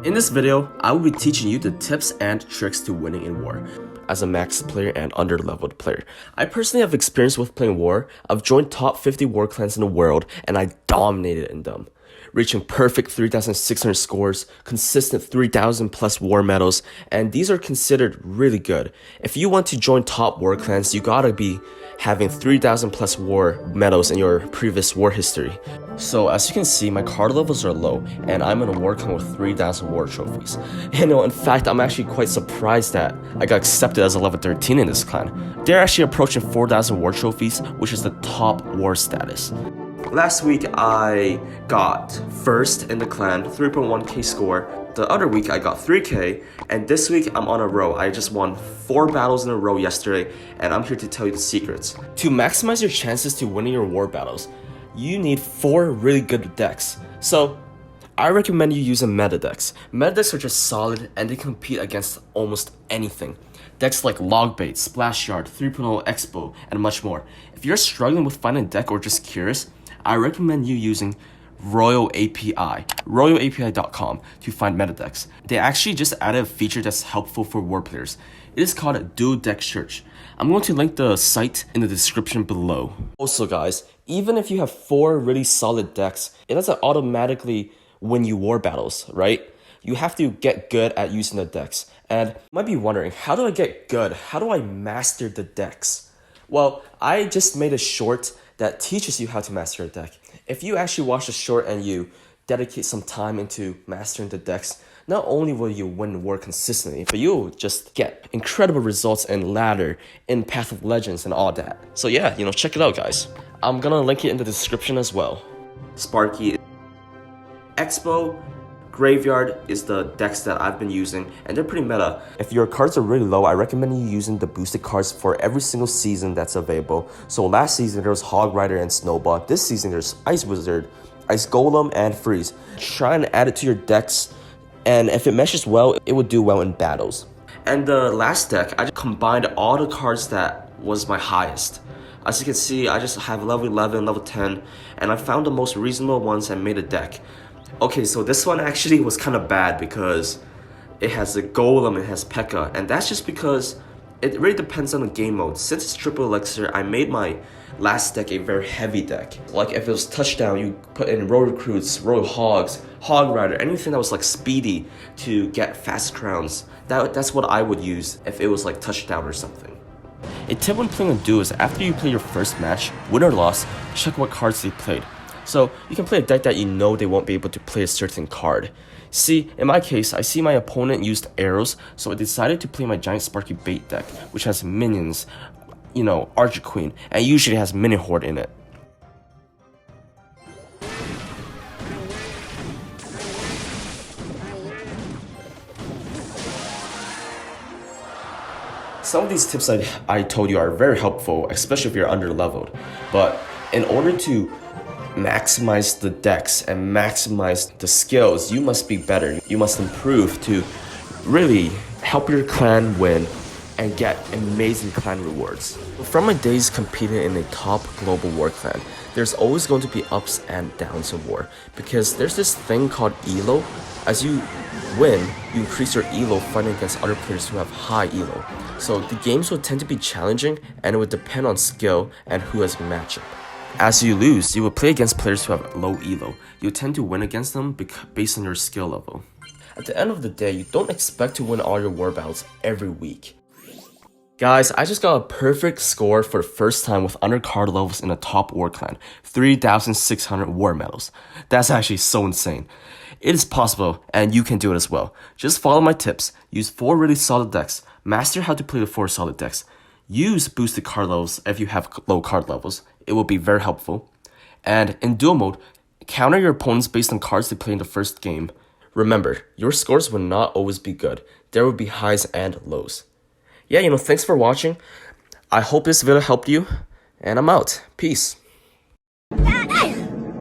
In this video, I will be teaching you the tips and tricks to winning in War. As a max player and under-leveled player, I personally have experience with playing War. I've joined top 50 War clans in the world, and I dominated in them, reaching perfect 3,600 scores, consistent 3,000 plus war medals, and these are considered really good. If you want to join top war clans, you gotta be having 3,000 plus war medals in your previous war history. So as you can see, my card levels are low, and I'm in a war clan with 3,000 war trophies. In fact, I'm actually quite surprised that I got accepted as a level 13 in this clan. They're actually approaching 4,000 war trophies, which is the top war status. Last week, I got first in the clan, 3.1k score. The other week, I got 3k, and this week, I'm on a row. I just won 4 battles in a row yesterday, and I'm here to tell you the secrets. To maximize your chances to winning your war battles, you need 4 really good decks. So, I recommend you using meta decks. Meta decks are just solid, and they compete against almost anything. Decks like Logbait, Splash Yard, 3.0 Expo, and much more. If you're struggling with finding a deck or just curious, I recommend you using Royale API, royaleapi.com, to find meta decks. They actually just added a feature that's helpful for war players. It is called a dual deck search. I'm going to link the site in the description below. Also guys, even if you have 4 really solid decks, it doesn't automatically win you war battles, right? You have to get good at using the decks. And you might be wondering, how do I get good? How do I master the decks? Well, I just made a short that teaches you how to master a deck. If you actually watch the short and you dedicate some time into mastering the decks, not only will you win war consistently, but you'll just get incredible results in Ladder, in Path of Legends, and all that. So yeah, check it out, guys. I'm gonna link it in the description as well. Sparky, Expo, Graveyard is the decks that I've been using, and they're pretty meta. If your cards are really low, I recommend you using the boosted cards for every single season that's available. So last season there was Hog Rider and Snowball. This season there's Ice Wizard, Ice Golem, and Freeze. Try and add it to your decks, and if it meshes well, it will do well in battles. And the last deck, I just combined all the cards that was my highest. As you can see, I just have level 11, level 10, and I found the most reasonable ones and made a deck. Okay, so this one actually was kind of bad because it has a Golem, it has P.E.K.K.A, and that's just because it really depends on the game mode. Since it's triple elixir, I made my last deck a very heavy deck. Like if it was touchdown, you put in Royal Recruits, Royal Hogs, Hog Rider, anything that was like speedy to get fast crowns. That's what I would use if it was like touchdown or something. A tip when playing a duo is after you play your first match, win or loss, check what cards they played. So you can play a deck that you know they won't be able to play a certain card. See, in my case, I see my opponent used arrows, so I decided to play my Giant Sparky Bait deck, which has minions, Archer Queen, and usually has Mini Horde in it. Some of these tips I told you are very helpful, especially if you're under-leveled. But in order to maximize the decks and maximize the skills, you must be better. You must improve to really help your clan win and get amazing clan rewards. From my days competing in a top global war clan, there's always going to be ups and downs in war because there's this thing called elo. As you win, you increase your elo fighting against other players who have high elo. So the games will tend to be challenging, and it would depend on skill and who has matchup. As you lose, you will play against players who have low elo. You'll tend to win against them based on your skill level. At the end of the day, you don't expect to win all your war battles every week. Guys, I just got a perfect score for the first time with undercard levels in a top war clan. 3,600 war medals. That's actually so insane. It is possible, and you can do it as well. Just follow my tips. Use 4 really solid decks. Master how to play the 4 solid decks. Use boosted card levels if you have low card levels. It will be very helpful. And in duel mode, counter your opponents based on cards they play in the first game. Remember, your scores will not always be good. There will be highs and lows. Yeah, thanks for watching. I hope this video helped you, and I'm out. Peace.